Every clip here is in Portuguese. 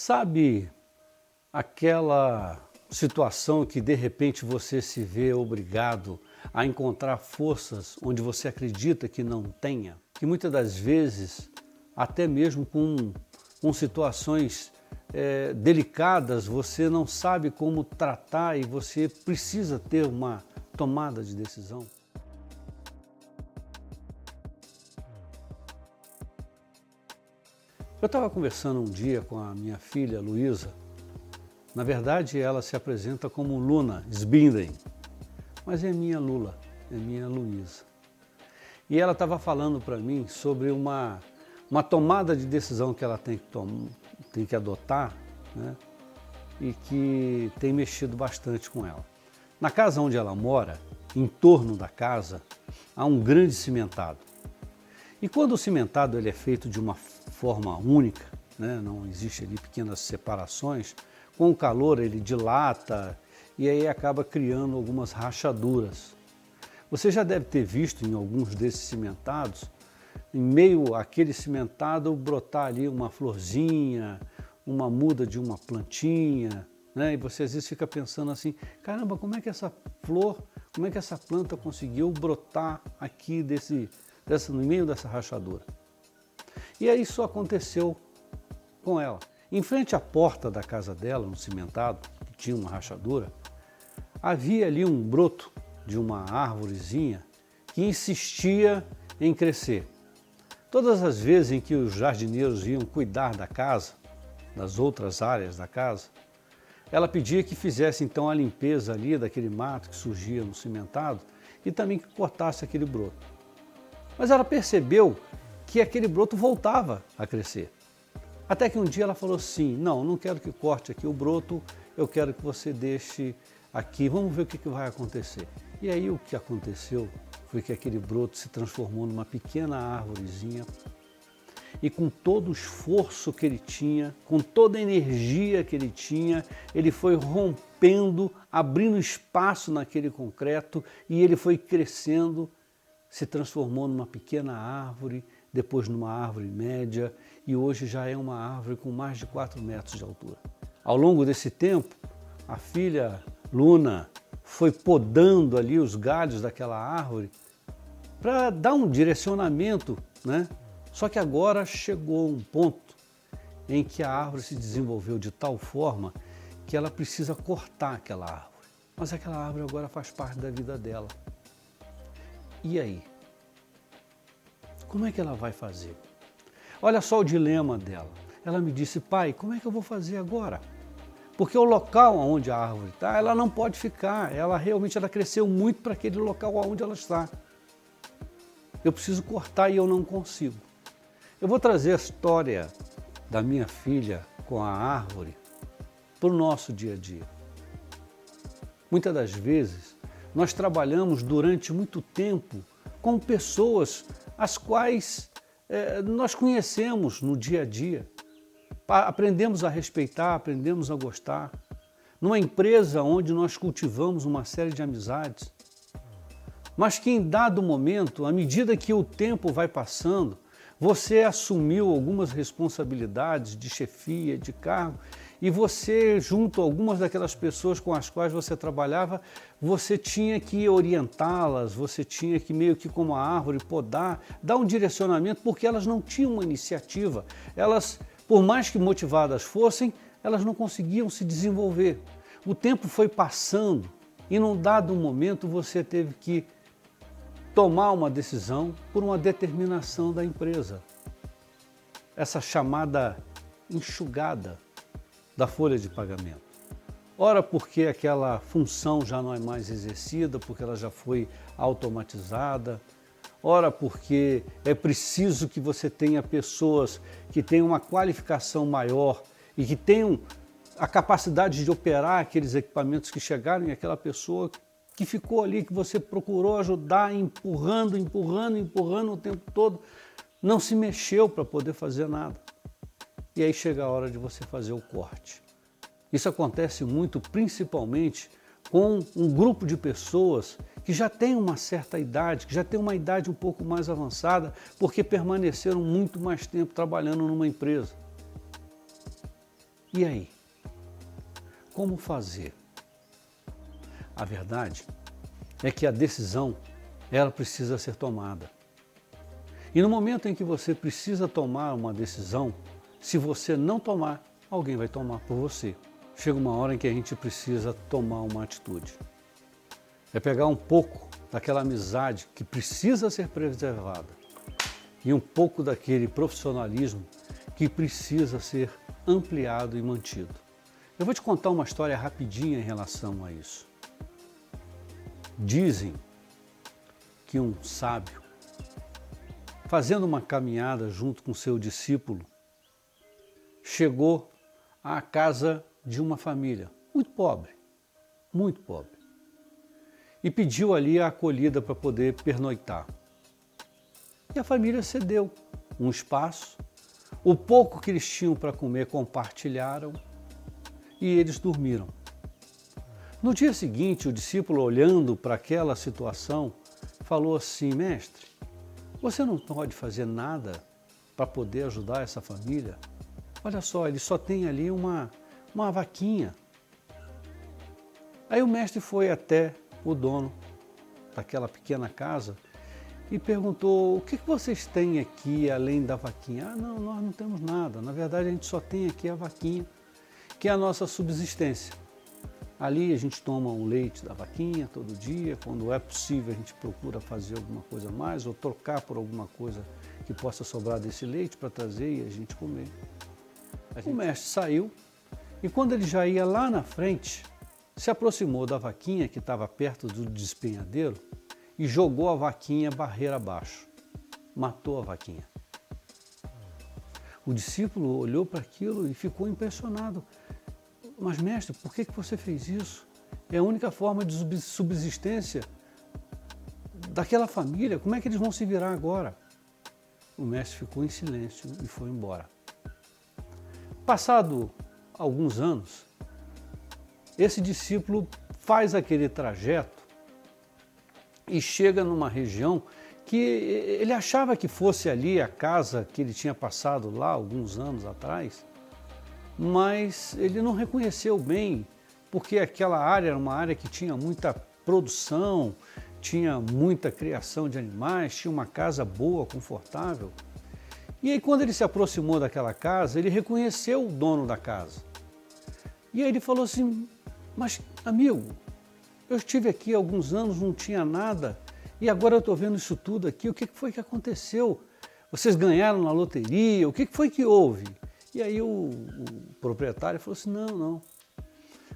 Sabe aquela situação que de repente você se vê obrigado a encontrar forças onde você acredita que não tenha? Que muitas das vezes, até mesmo com situações delicadas, você não sabe como tratar e você precisa ter uma tomada de decisão. Eu estava conversando um dia com a minha filha, Luísa. Na verdade, ela se apresenta como Luna Sbinden, mas é minha Lula, é minha Luísa. E ela estava falando para mim sobre uma tomada de decisão que ela tem que adotar, né? E que tem mexido bastante com ela. Na casa onde ela mora, em torno da casa, há um grande cimentado. E quando o cimentado ele é feito de uma forma única, né, não existe ali pequenas separações, com o calor ele dilata e aí acaba criando algumas rachaduras. Você já deve ter visto em alguns desses cimentados, em meio àquele cimentado, brotar ali uma florzinha, uma muda de uma plantinha, né? E você às vezes fica pensando assim, caramba, como é que essa flor, como é que essa planta conseguiu brotar aqui no meio dessa rachadura? E aí isso aconteceu com ela. Em frente à porta da casa dela, no cimentado, que tinha uma rachadura, havia ali um broto de uma árvorezinha que insistia em crescer. Todas as vezes em que os jardineiros iam cuidar da casa, das outras áreas da casa, ela pedia que fizesse então a limpeza ali daquele mato que surgia no cimentado e também que cortasse aquele broto. Mas ela percebeu que aquele broto voltava a crescer. Até que um dia ela falou assim, não quero que corte aqui o broto, eu quero que você deixe aqui, vamos ver o que vai acontecer. E aí o que aconteceu foi que aquele broto se transformou numa pequena árvorezinha e com todo o esforço que ele tinha, com toda a energia que ele tinha, ele foi rompendo, abrindo espaço naquele concreto e ele foi crescendo, se transformou numa pequena árvore, depois numa árvore média e hoje já é uma árvore com mais de 4 metros de altura. Ao longo desse tempo, a filha Luna foi podando ali os galhos daquela árvore para dar um direcionamento, né? Só que agora chegou um ponto em que a árvore se desenvolveu de tal forma que ela precisa cortar aquela árvore. Mas aquela árvore agora faz parte da vida dela. E aí? Como é que ela vai fazer? Olha só o dilema dela. Ela me disse, pai, como é que eu vou fazer agora? Porque o local onde a árvore está, ela não pode ficar. Ela cresceu muito para aquele local onde ela está. Eu preciso cortar e eu não consigo. Eu vou trazer a história da minha filha com a árvore para o nosso dia a dia. Muitas das vezes, nós trabalhamos durante muito tempo com pessoas as quais nós conhecemos no dia a dia. Aprendemos a respeitar, aprendemos a gostar. Numa empresa onde nós cultivamos uma série de amizades. Mas que em dado momento, à medida que o tempo vai passando, você assumiu algumas responsabilidades de chefia, de cargo, e você, junto a algumas daquelas pessoas com as quais você trabalhava, você tinha que orientá-las, você tinha que meio que como a árvore podar, dar um direcionamento, porque elas não tinham uma iniciativa. Elas, por mais que motivadas fossem, elas não conseguiam se desenvolver. O tempo foi passando e num dado momento você teve que tomar uma decisão por uma determinação da empresa. Essa chamada enxugada da folha de pagamento. Ora porque aquela função já não é mais exercida, porque ela já foi automatizada. Ora porque é preciso que você tenha pessoas que tenham uma qualificação maior e que tenham a capacidade de operar aqueles equipamentos que chegaram e aquela pessoa que ficou ali, que você procurou ajudar, empurrando o tempo todo, não se mexeu para poder fazer nada. E aí chega a hora de você fazer o corte. Isso acontece muito, principalmente com um grupo de pessoas que já tem uma certa idade, que já tem uma idade um pouco mais avançada, porque permaneceram muito mais tempo trabalhando numa empresa. E aí? Como fazer? A verdade é que a decisão, ela precisa ser tomada. E no momento em que você precisa tomar uma decisão, se você não tomar, alguém vai tomar por você. Chega uma hora em que a gente precisa tomar uma atitude. É pegar um pouco daquela amizade que precisa ser preservada e um pouco daquele profissionalismo que precisa ser ampliado e mantido. Eu vou te contar uma história rapidinha em relação a isso. Dizem que um sábio, fazendo uma caminhada junto com seu discípulo, chegou à casa de uma família muito pobre, e pediu ali a acolhida para poder pernoitar. E a família cedeu um espaço, o pouco que eles tinham para comer compartilharam e eles dormiram. No dia seguinte, o discípulo, olhando para aquela situação, falou assim: mestre, você não pode fazer nada para poder ajudar essa família? Olha só, ele só tem ali uma vaquinha. Aí o mestre foi até o dono daquela pequena casa e perguntou: o que vocês têm aqui além da vaquinha? Ah, não, nós não temos nada. Na verdade, a gente só tem aqui a vaquinha, que é a nossa subsistência. Ali a gente toma um leite da vaquinha todo dia, quando é possível a gente procura fazer alguma coisa a mais ou trocar por alguma coisa que possa sobrar desse leite para trazer e a gente comer. O mestre saiu e quando ele já ia lá na frente, se aproximou da vaquinha que estava perto do despenhadeiro e jogou a vaquinha barreira abaixo. Matou a vaquinha. O discípulo olhou para aquilo e ficou impressionado. Mas mestre, por que você fez isso? É a única forma de subsistência daquela família. Como é que eles vão se virar agora? O mestre ficou em silêncio e foi embora. Passado alguns anos, esse discípulo faz aquele trajeto e chega numa região que ele achava que fosse ali a casa que ele tinha passado lá alguns anos atrás, mas ele não reconheceu bem, porque aquela área era uma área que tinha muita produção, tinha muita criação de animais, tinha uma casa boa, confortável. E aí quando ele se aproximou daquela casa, ele reconheceu o dono da casa. E aí ele falou assim: mas amigo, eu estive aqui há alguns anos, não tinha nada, e agora eu estou vendo isso tudo aqui, o que foi que aconteceu? Vocês ganharam na loteria? O que foi que houve? E aí o proprietário falou assim: não.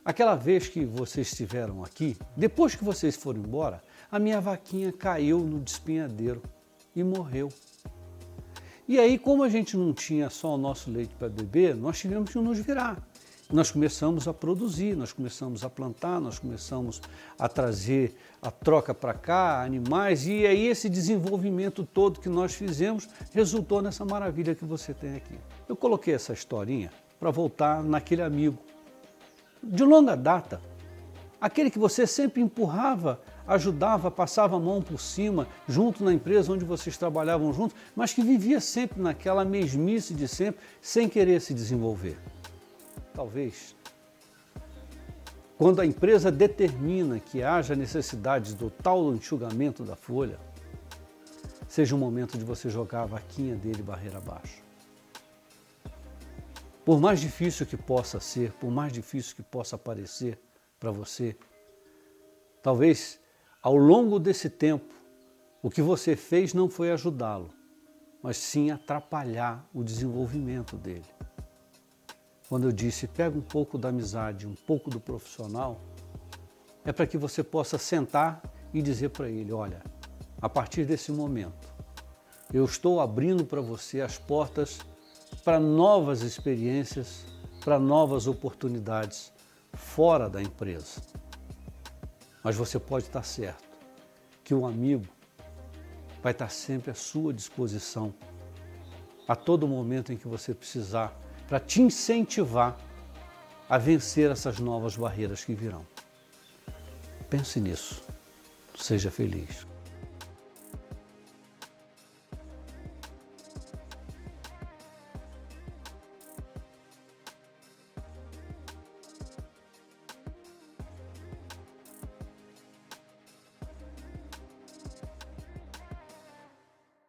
Aquela vez que vocês estiveram aqui, depois que vocês foram embora, a minha vaquinha caiu no despenhadeiro e morreu. E aí, como a gente não tinha só o nosso leite para beber, nós tivemos que nos virar. Nós começamos a produzir, nós começamos a plantar, nós começamos a trazer a troca para cá, animais, e aí esse desenvolvimento todo que nós fizemos resultou nessa maravilha que você tem aqui. Eu coloquei essa historinha para voltar naquele amigo de longa data, aquele que você sempre empurrava, ajudava, passava a mão por cima, junto na empresa onde vocês trabalhavam juntos, mas que vivia sempre naquela mesmice de sempre, sem querer se desenvolver. Talvez, quando a empresa determina que haja necessidade do tal enxugamento da folha, seja o momento de você jogar a vaquinha dele barreira abaixo. Por mais difícil que possa ser, por mais difícil que possa parecer para você, talvez ao longo desse tempo, o que você fez não foi ajudá-lo, mas sim atrapalhar o desenvolvimento dele. Quando eu disse, pega um pouco da amizade, um pouco do profissional, é para que você possa sentar e dizer para ele: olha, a partir desse momento, eu estou abrindo para você as portas para novas experiências, para novas oportunidades fora da empresa. Mas você pode estar certo que o amigo vai estar sempre à sua disposição, a todo momento em que você precisar, para te incentivar a vencer essas novas barreiras que virão. Pense nisso. Seja feliz.